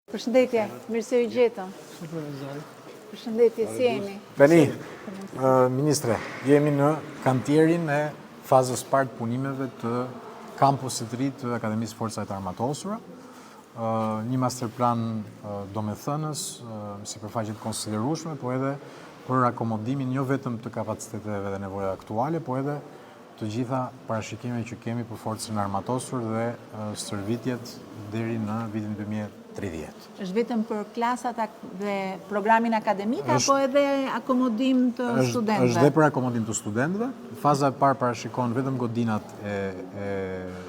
Përshëndetje, mirë se u gjetëm. Përshëndetje, si jemi? Beni, Ministre, jemi në kantierin e fazës parë të punimeve të kampusit ri të Akademisë Forcave të Armatosura. Një masterplan domethënës, sipërfaqe të konsiderueshme, po edhe për akomodimin jo vetëm të kapaciteteve dhe nevojave aktuale, po edhe të gjitha parashikimet që kemi për forcën armatosur dhe stërvitjet deri në vitin 2030. Është vetëm për klasat dhe programin akademik, apo edhe akomodim të studentëve? Është dhe për akomodim të studentëve. Faza e parë parashikon vetëm godinat e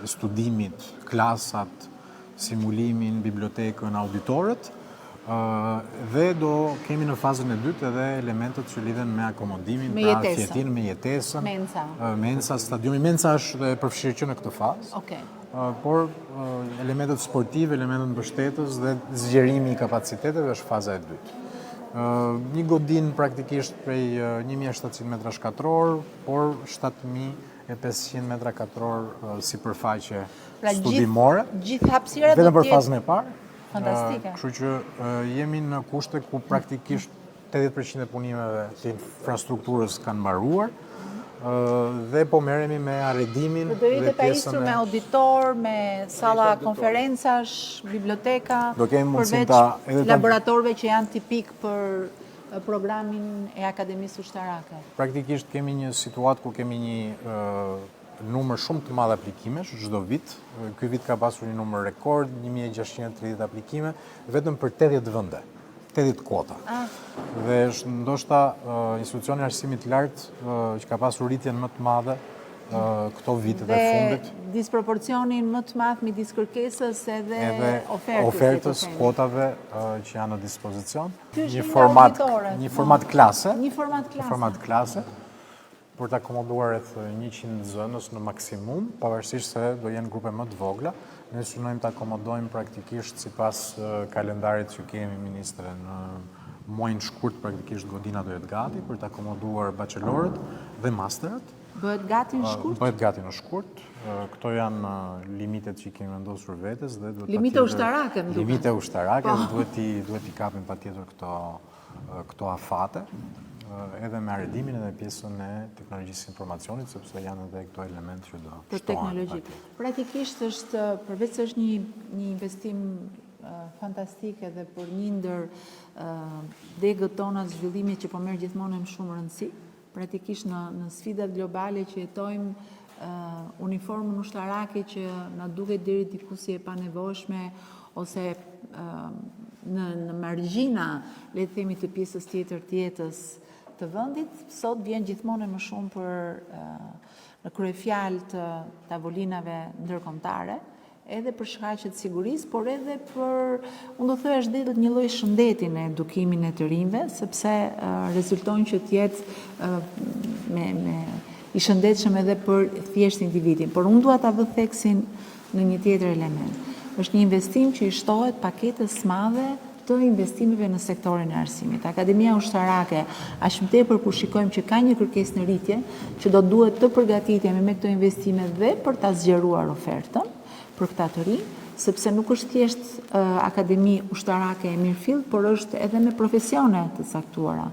studimit, klasat, simulimin, bibliotekën, auditorët, dhe do kemi në fazën e dytë edhe elementet që lidhen me akomodimin, pra fjetin me jetesën, mensa, stadiumi. Mensa është përfshirë që në këtë fazë, por elementet sportive, elementet mbështetës dhe zgjerimi i kapaciteteve është faza e dytë. Një godin praktikisht prej 1700 metra shkatror, por 7500 metra katror sipërfaqe studimore. Gjithë hapësira do të jetë vetëm për fazën e parë. Fantastike. Kështu që jemi në kushte ku praktikisht 80% e punimeve të infrastrukturës kanë mbaruar dhe po merremi me arredimin dhe pjesën me auditor, me salla konferencash, biblioteka, përveç laboratorëve që janë tipik për programin e Akademisë Ushtarake. Praktikisht kemi një situatë ku kemi një numër shumë të madh aplikimesh çdo vit. Ky vit ka pasur një numër rekord, 1630 aplikime, vetëm për 80 vende, 80 kuota. Dhe është ndoshta institucioni arsimit të lartë që ka pasur rritjen më të madhe këto vitet e fundit. Dhe disproporcionin më të madh midis kërkesës edhe ofertës, kuotave që janë në dispozicion. Një format klase. Për të akomoduar rreth 100 zënës në maksimum, pavarësisht se do jenë grupe më të vogla. Ne synojmë të akomodojmë praktikisht sipas kalendarit që kemi, Ministre, në muajin shkurt praktikisht godina do jetë gati për të akomoduar bachelorët dhe masterët. Bëhet gati në shkurt? Bëhet gati në shkurt. Këto janë limitet që i kemi vendosur vetes dhe limite ushtarake, më duket. Limite ushtarake, duhet i kapim patjetër këto afate. Edhe me arredimin edhe pjesën e teknologjisë informacionit, sepse janë edhe këto element që do për teknologjik. Praktikisht është, përveç se është një investim fantastik edhe për një ndër degët tona të zhvillimit që po merr gjithmonë më shumë rëndësi, praktikisht në sfidat globale që jetojmë, uniformën ushtarake që na duket deri diku si e panevojshme ose në margjina, le të themi, të pjesës tjetër të jetës të vendit, sot vjen gjithmonë më shumë në kryefjalë të tavolinave ndërkombëtare, edhe për shkaqe të sigurisë, por edhe për, unë do thëj, është dhënë një lloj shëndeti në edukimin e të rinjve, sepse rezulton që të jetë i shëndetshëm edhe për thjesht individin. Por unë dua ta vë theksin në një tjetër element. Është një investim që i shtohet paketës së madhe të investimeve në sektorin e arsimit. Akademia Ushtarake, aq më tepër kur shikojmë që ka një kërkesë në rritje, që do duhet të përgatitemi me këto investime dhe për ta zgjeruar ofertën për këta të rinj, sepse nuk është thjesht akademi ushtarake e mirëfill, por është edhe me profesione të caktuara,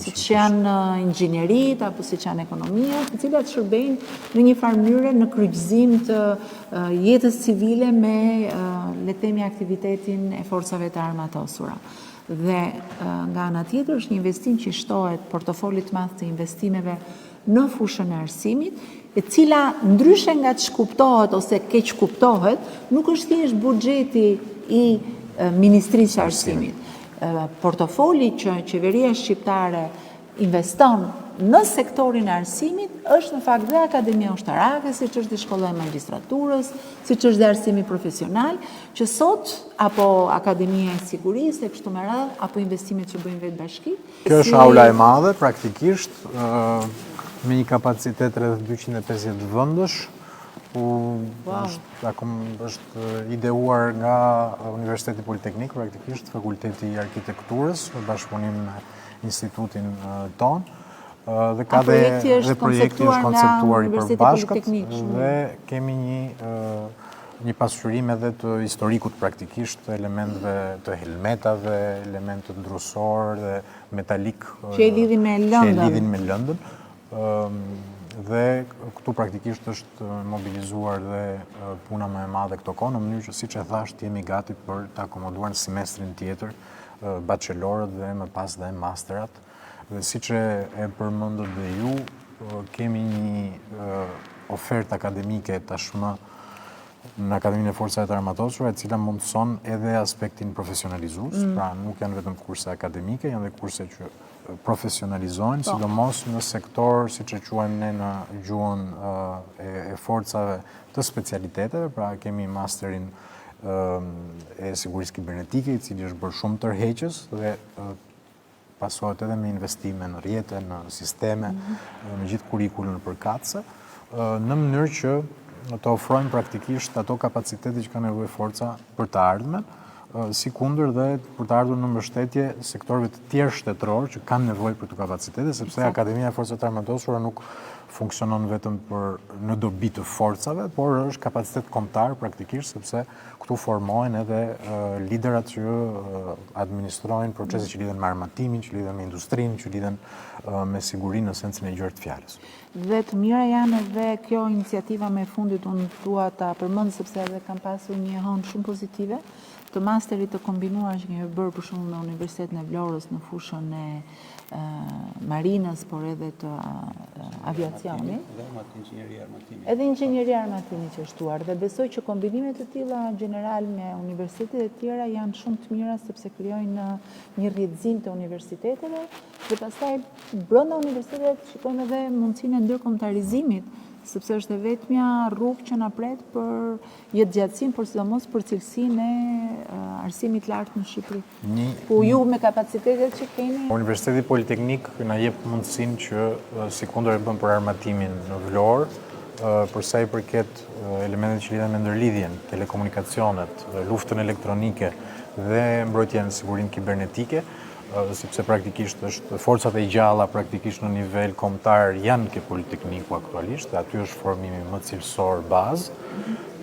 siç janë inxhinierit apo siç janë ekonomia, të cilat shërbejnë në një farë mënyrë në kryqëzim të jetës civile me, le të themi, aktivitetin e forcave të armatosura. Dhe nga ana tjetër është një investim që shtohet portofolit të madh të investimeve në fushën e arsimit, e cila ndryshe nga të shkuptohet ose keq kuptohet, nuk është thjesht buxheti i Ministrisë së Arsimit. Portofoli që qeveria shqiptare investon në sektorin e arsimit është në fakt dhe Akademia Ushtarake, siç është dhe Shkolla e Magjistraturës, siç është dhe arsimi profesional, që sot apo Akademia e Sigurisë e kështu me radhë, apo investimet që bëjnë vetë bashkitë. Kjo është aula e madhe praktikisht, me një kapacitet rreth 250 vëndësh, ku është ideuar nga Universiteti Politeknik, praktikisht Fakulteti i Arkitekturës, në bashkëpunim me institutin tonë, dhe ka dhe projekti është konceptuar i përbashkët, dhe kemi një një pasqyrim edhe të historikut praktikisht, të elementeve të helmetave, elementet ndrysor dhe metalik që e lidhin me lëndën. Dhe këtu praktikisht është mobilizuar dhe puna më e madhe këto kohë, në mënyrë që siç e thash, jemi gati për të akomoduar në semestrin tjetër bachelorët dhe më pas dhe masterat. Dhe siç e përmendët dhe ju, kemi një ofertë akademike tashmë në Akademinë e Forcave të Armatosura, e cila mundëson edhe aspektin profesionalizues, pra nuk janë vetëm kurse akademike, janë dhe kurse që profesionalizohen, sidomos në sektor, siç e quajmë ne në gjuhën e forcave të specialiteteve, pra kemi masterin e sigurisë kibernetike, i cili është bërë shumë tërheqës dhe pasohet edhe me investime në rrjete, në sisteme, me gjithë kurrikulën përkatëse, në mënyrë që të ofrojnë praktikisht ato kapacitete që ka nevojë forca për të ardhmen, si kundër dhe për të ardhur në mbështetje sektorëve të tjerë shtetëror që kanë nevojë për këto kapacitete, sepse Akademia e Forcave të Armatosura nuk funksionon vetëm në dobi të forcave, por është kapacitet kombëtar praktikisht, sepse këtu formohen edhe liderat që administrojnë procese që lidhen me armatimin, që lidhen me industrinë, që lidhen me sigurinë në sensin e gjerë të fjalës. Dhe të mira janë edhe kjo iniciativa me fundit, unë dua ta përmend sepse edhe kam pasur një hënë shumë pozitive të masterit të kombinuar që kemi bërë për shumë në Universitetin e Vlorës në fushën e marinës, por edhe të aviacionit. Edhe inxhinieria armatimi që është shtuar. Dhe besoj që kombinimet të tilla general me universitetet e tjera janë shumë të mira sepse krijojnë një rrjedhim të universiteteve dhe pastaj brenda universiteteve shikojmë edhe mundësinë e ndërkombëtarizimit, sepse është e vetmja rrugë që na pret për jetëgjatësinë, por sidomos për cilësinë e arsimit lartë në Shqipëri. Po ju me kapacitetet që keni. Universiteti Politeknik na jep mundësinë që sikundër e bën për armatimin në Vlorë, për sa i përket elementet që lidhen me ndërlidhjen, telekomunikacionet, luftën elektronike dhe mbrojtjen e sigurinë kibernetike, sepse praktikisht është forcat e gjalla praktikisht në nivel kombëtar janë ke Politekniku aktualisht, aty është formimi më cilësor bazë,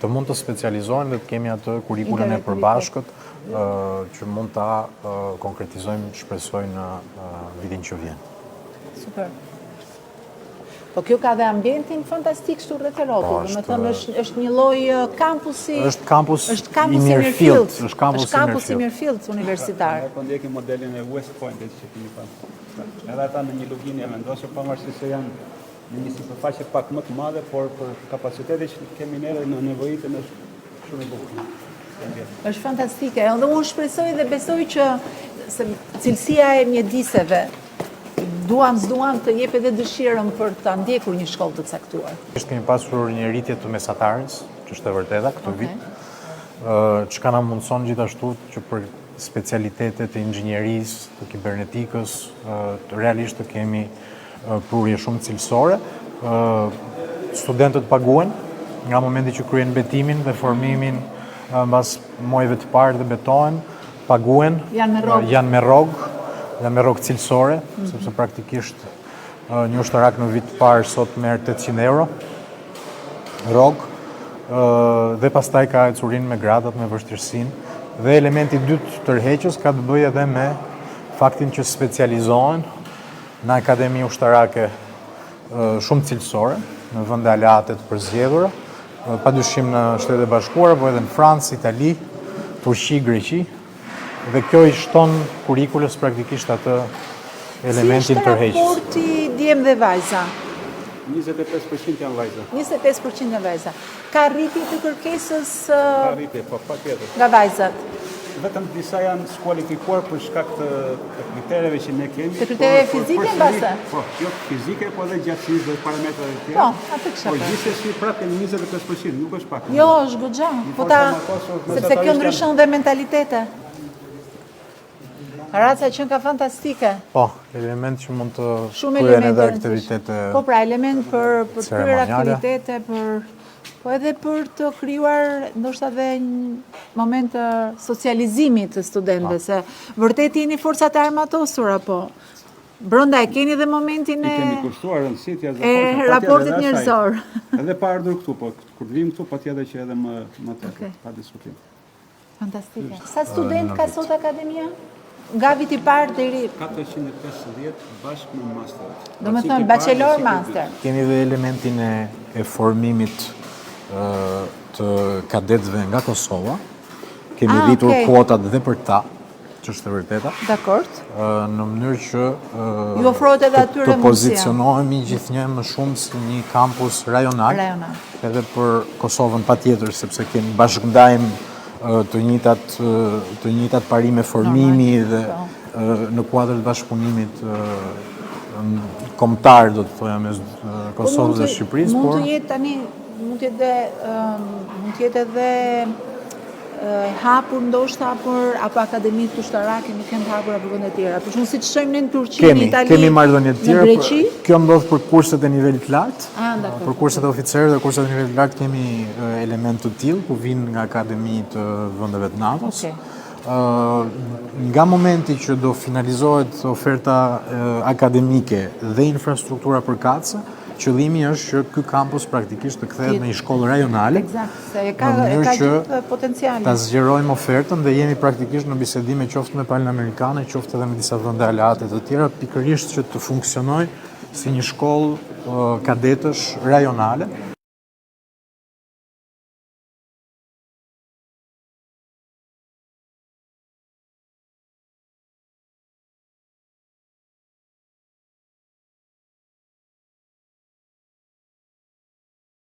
të mund të specializohen dhe të kemi atë kurrikulën e përbashkët që mund ta konkretizojmë, shpresoj në vitin që vjen. Super. Po kjo ka dhe ambientin fantastik shtu rreth rrotull, domethënë është një lloj kampusi. Është kampus i mirëfillt, është kampus i mirëfillt universitar. Po ndjekim modelin e West Point-it që kemi pasur. Edhe ata në një loginë e vendosur, pavarësisht se janë në një sipërfaqe pak më të madhe, por për kapacitetin që kemi ne në nevojitën është shumë e bukur. Është fantastike. Dhe unë shpresoj dhe besoj që cilësia e mjediseve duam të jep edhe dëshirën për ta ndjekur një shkollë të caktuar. Kemi pasur një rritje të mesatarës, që është e vërteta këtë vit, që na mundson gjithashtu që për specialitetet e inxhinierisë, të kibernetikës, realisht të kemi prurje shumë cilësore. Studentët paguhen nga momenti që kryejnë betimin dhe formimin mbas muajve të parë dhe betohen, paguhen, janë me rrogë cilësore, sepse praktikisht një ushtarak në vit të parë sot merr 800 euro rrogë, dhe pastaj ka ecurinë me gradat, me vështirësinë. Dhe elementi dytë tërheqës ka të bëjë edhe me faktin që specializohen në akademi ushtarake shumë cilësore, në vende aleate të përzgjedhura, padyshim në Shtetet e Bashkuara, po edhe në Francë, Itali, Turqi, Greqi. Dhe kjo i shton kurrikulës praktikisht atë elementin tërheqës. Si është raporti djem dhe vajza? 25% janë vajza. 25% janë vajza. Ka rritje të kërkesës Ka rritje, po patjetër. Nga vajzat? Vetëm disa janë skualifikuar për shkak të kritereve që ne kemi. Të kritereve fizike mbase? Po, jo fizike, po edhe gjatësisë dhe parametrave të tjerë. Po, atë kisha. Po gjithsesi prapë 25%, nuk është pak. Jo, është goxha. Po ta, sepse kjo ndryshon dhe mentalitete. Raca që ka fantastike. Po, element që mund të kryen edhe aktivitete. Po pra, element për të kryer aktivitete, po edhe për të krijuar ndoshta edhe një moment të socializimit të studentëve, se vërtet jeni forcat e armatosura, po Brenda e keni dhe momentin I kemi e kursuar rëndësit raportit njerëzor. Edhe pa ardhur këtu, po kur të vim këtu patjetër që edhe më tepër, Okej. pa diskutim. Fantastike. Sa student ka sot akademia? Nga viti i parë deri, 450 bashkë me masterat. do me thënë, bachelor, master. Kemi dhe elementin e formimit të kadetëve nga Kosova. Kemi rritur okay. kuotat dhe për ta, që është e vërteta, Dakord. në mënyrë që Ju ofrohet edhe atyre të mundësia. pozicionohemi gjithnjë më shumë si një kampus rajonal, Rajonal. edhe për Kosovën patjetër, sepse kemi bashkëndajmë të njëjtat parime formimi dhe në kuadër të bashkëpunimit kombëtar, do të thoja, mes Kosovës dhe Shqipërisë, Mund por të jetë tani, mund të jetë edhe hapur ndoshta për apo akademitë kushtarake nuk kanë hapur apo vende të tjera. Për shembull siç shohim në Turqi, në Itali, kemi marrëdhënie të në tjera. Greqi. Kjo ndodh për kurset e nivelit lartë. Dakor. Për kurset e oficerëve dhe kurset e nivelit lartë kemi element të tillë ku vinë nga akademi të vendeve të NATO-s. Nga momenti që do finalizohet oferta akademike dhe infrastruktura përkatëse, qëllimi është që ky kampus praktikisht të kthehet në një shkollë rajonale. Eksakt, se ka që gjithë potencialin. ta zgjerojmë ofertën dhe jemi praktikisht në bisedime qoftë me palën amerikane, qoftë edhe me disa vende aleate të tjera, pikërisht që të funksionojë si një shkollë kadetësh rajonale.